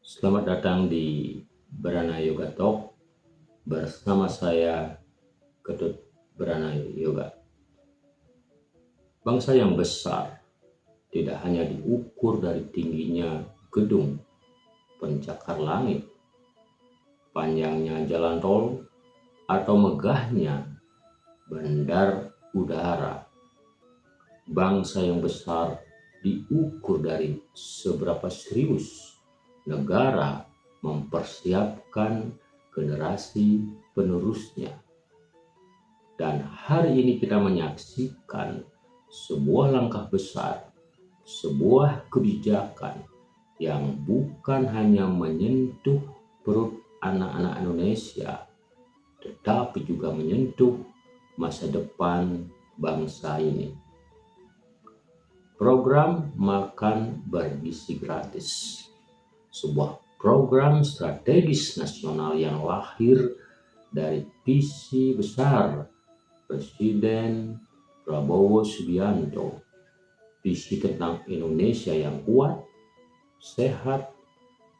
Selamat datang di Berana Yoga Talk bersama saya Ketut Berana Yoga. Bangsa yang besar tidak hanya diukur dari tingginya gedung pencakar langit, panjangnya jalan tol, atau megahnya bandar udara. Bangsa yang besar diukur dari seberapa serius negara mempersiapkan generasi penerusnya. Dan hari ini kita menyaksikan sebuah langkah besar, sebuah kebijakan yang bukan hanya menyentuh perut anak-anak Indonesia, tetapi juga menyentuh masa depan bangsa ini. Program makan bergizi gratis, sebuah program strategis nasional yang lahir dari visi besar Presiden Prabowo Subianto, visi tentang Indonesia yang kuat, sehat,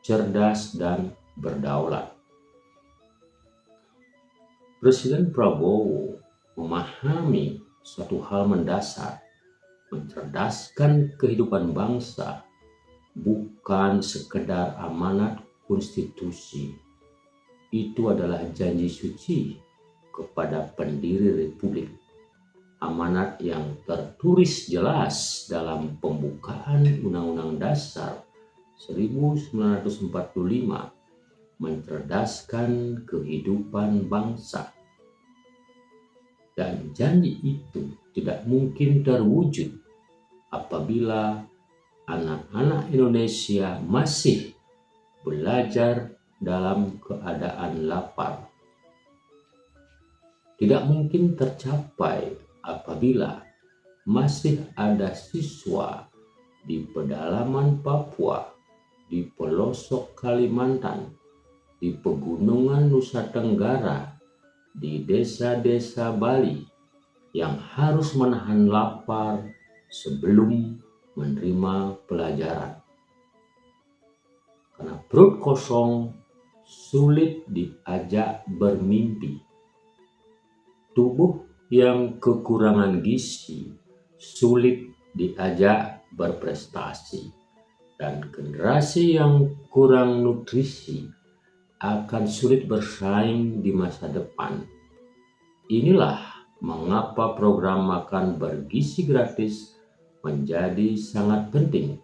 cerdas, dan berdaulat. Presiden Prabowo memahami satu hal mendasar, mencerdaskan kehidupan bangsa bukan sekedar amanat konstitusi. Itu adalah janji suci kepada pendiri republik. Amanat yang tertulis jelas dalam pembukaan Undang-Undang Dasar 1945, mencerdaskan kehidupan bangsa. Dan janji itu tidak mungkin terwujud apabila anak-anak Indonesia masih belajar dalam keadaan lapar. Tidak mungkin tercapai apabila masih ada siswa di pedalaman Papua, di pelosok Kalimantan, di pegunungan Nusa Tenggara, di desa-desa Bali yang harus menahan lapar sebelum menerima pelajaran. Karena perut kosong sulit diajak bermimpi. Tubuh yang kekurangan gizi sulit diajak berprestasi. Dan generasi yang kurang nutrisi akan sulit bersaing di masa depan. Inilah mengapa program makan bergizi gratis menjadi sangat penting.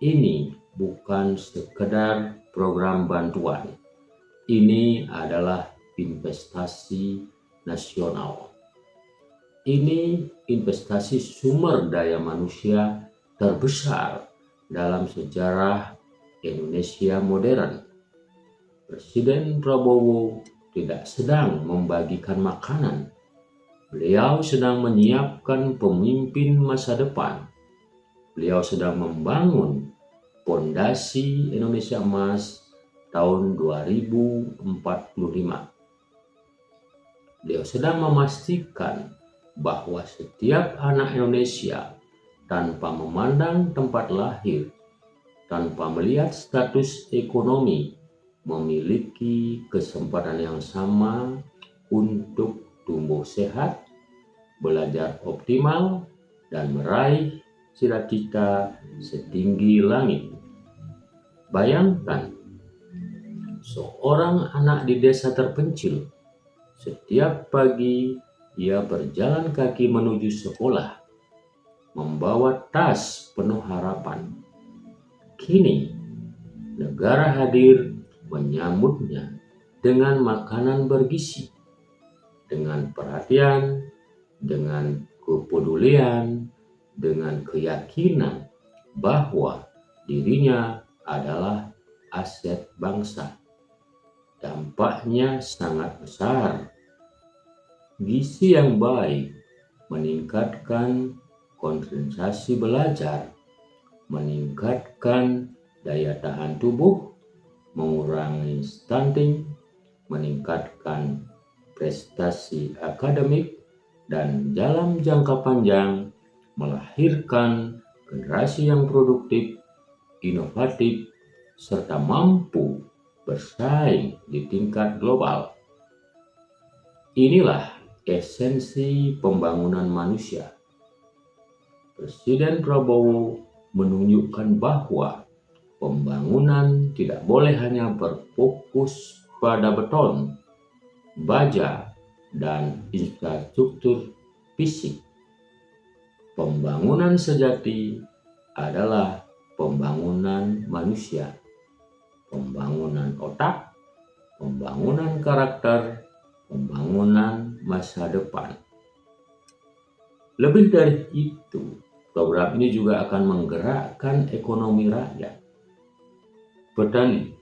Ini bukan sekedar program bantuan. Ini adalah investasi nasional. Ini investasi sumber daya manusia terbesar dalam sejarah Indonesia modern. Presiden Prabowo tidak sedang membagikan makanan. Beliau sedang menyiapkan pemimpin masa depan. Beliau sedang membangun fondasi Indonesia Emas tahun 2045. Beliau sedang memastikan bahwa setiap anak Indonesia, tanpa memandang tempat lahir, tanpa melihat status ekonomi, memiliki kesempatan yang sama untuk tumbuh sehat, belajar optimal, dan meraih cita-cita setinggi langit. Bayangkan, seorang anak di desa terpencil, setiap pagi ia berjalan kaki menuju sekolah, membawa tas penuh harapan. Kini, negara hadir menyambutnya dengan makanan bergizi, dengan perhatian, dengan kepedulian, dengan keyakinan bahwa dirinya adalah aset bangsa. Dampaknya sangat besar. Gizi yang baik meningkatkan konsentrasi belajar, meningkatkan daya tahan tubuh, mengurangi stunting, meningkatkan prestasi akademik, dan dalam jangka panjang melahirkan generasi yang produktif, inovatif, serta mampu bersaing di tingkat global. Inilah esensi pembangunan manusia. Presiden Prabowo menunjukkan bahwa pembangunan tidak boleh hanya berfokus pada beton, baja, dan infrastruktur fisik. Pembangunan sejati adalah pembangunan manusia, pembangunan otak, pembangunan karakter, pembangunan masa depan. Lebih dari itu, program ini juga akan menggerakkan ekonomi rakyat. Petani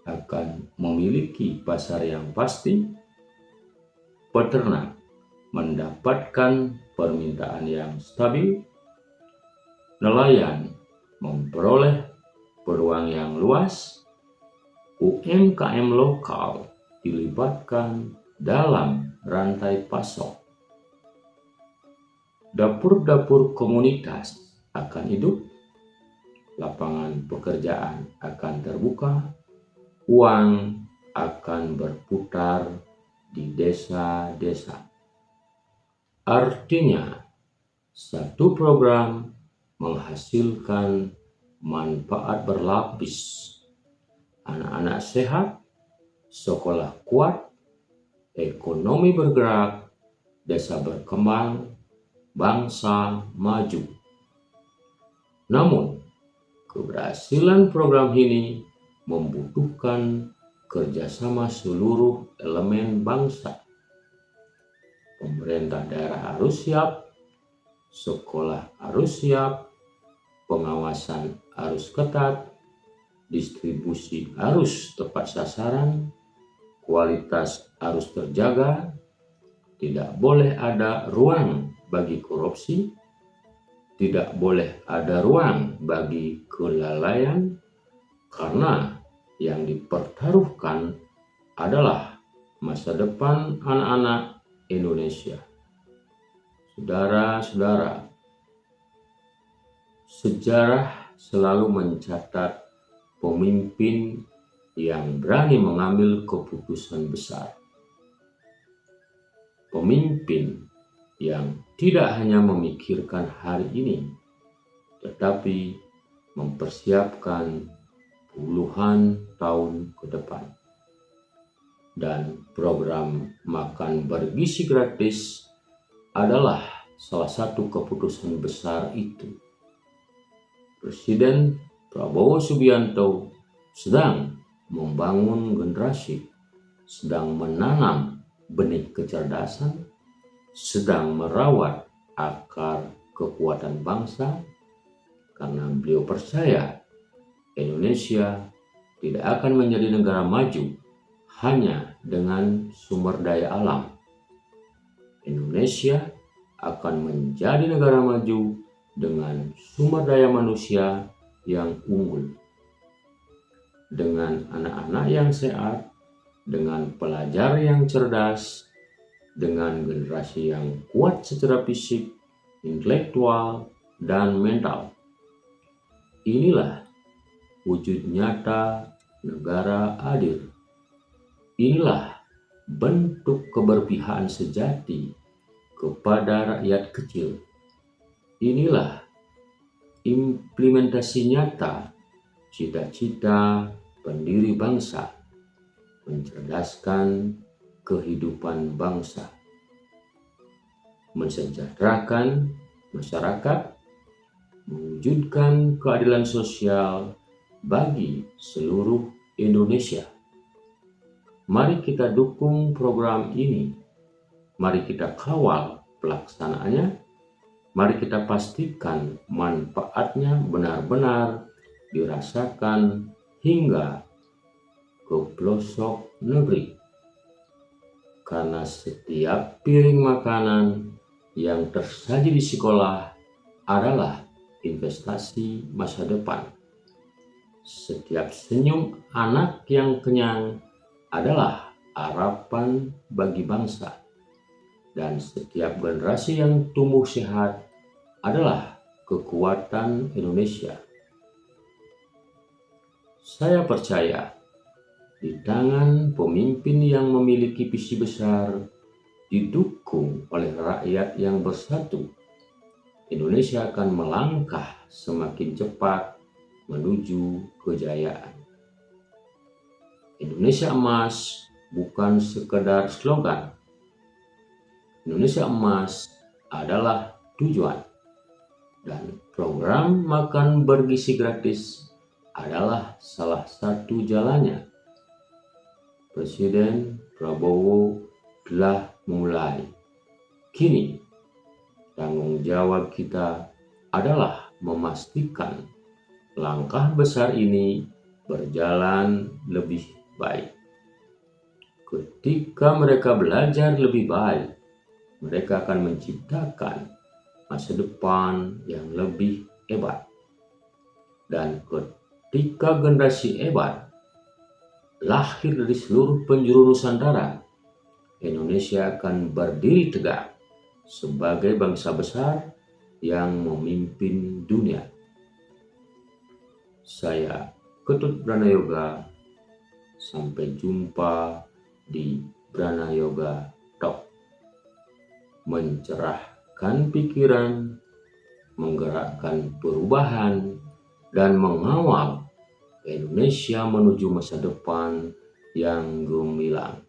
akan memiliki pasar yang pasti, peternak mendapatkan permintaan yang stabil, nelayan memperoleh peluang yang luas, UMKM lokal dilibatkan dalam rantai pasok. Dapur-dapur komunitas akan hidup, lapangan pekerjaan akan terbuka, uang akan berputar di desa-desa. Artinya, satu program menghasilkan manfaat berlapis. Anak-anak sehat, sekolah kuat, ekonomi bergerak, desa berkembang, bangsa maju. Namun, keberhasilan program ini membutuhkan kerjasama seluruh elemen bangsa. Pemerintah daerah harus siap, sekolah harus siap, pengawasan harus ketat, distribusi harus tepat sasaran, kualitas harus terjaga, tidak boleh ada ruang bagi korupsi, tidak boleh ada ruang bagi kelalaian, karena yang dipertaruhkan adalah masa depan anak-anak Indonesia. Saudara-saudara, sejarah selalu mencatat pemimpin yang berani mengambil keputusan besar. Pemimpin yang tidak hanya memikirkan hari ini, tetapi mempersiapkan puluhan tahun ke depan. Dan program makan bergizi gratis adalah salah satu keputusan besar itu. Presiden Prabowo Subianto sedang membangun generasi, sedang menanam benih kecerdasan, sedang merawat akar kekuatan bangsa, karena beliau percaya Indonesia tidak akan menjadi negara maju hanya dengan sumber daya alam. Indonesia akan menjadi negara maju dengan sumber daya manusia yang unggul. Dengan anak-anak yang sehat, dengan pelajar yang cerdas, dengan generasi yang kuat secara fisik, intelektual, dan mental. Inilah wujud nyata negara adil. Inilah bentuk keberpihakan sejati kepada rakyat kecil. Inilah implementasi nyata cita-cita pendiri bangsa, mencerdaskan kehidupan bangsa, mensejahterakan masyarakat, mewujudkan keadilan sosial bagi seluruh Indonesia. Mari kita dukung program ini. Mari kita kawal pelaksanaannya. Mari kita pastikan manfaatnya benar-benar dirasakan hingga ke pelosok negeri. Karena setiap piring makanan yang tersaji di sekolah adalah investasi masa depan. Setiap senyum anak yang kenyang adalah harapan bagi bangsa. Dan setiap generasi yang tumbuh sehat adalah kekuatan Indonesia. Saya percaya di tangan pemimpin yang memiliki visi besar, didukung oleh rakyat yang bersatu, Indonesia akan melangkah semakin cepat menuju kejayaan. Indonesia Emas bukan sekedar slogan. Indonesia Emas adalah tujuan, dan program makan bergizi gratis adalah salah satu jalannya. Presiden Prabowo telah mulai. Kini, tanggung jawab kita adalah memastikan langkah besar ini berjalan lebih baik. Ketika mereka belajar lebih baik, mereka akan menciptakan masa depan yang lebih hebat. Dan ketika generasi hebat lahir dari seluruh penjuru Nusantara, Indonesia akan berdiri tegak sebagai bangsa besar yang memimpin dunia. Saya Ketut Branayoga, sampai jumpa di Branayoga Talk. Mencerahkan pikiran, menggerakkan perubahan, dan mengawal Indonesia menuju masa depan yang gemilang.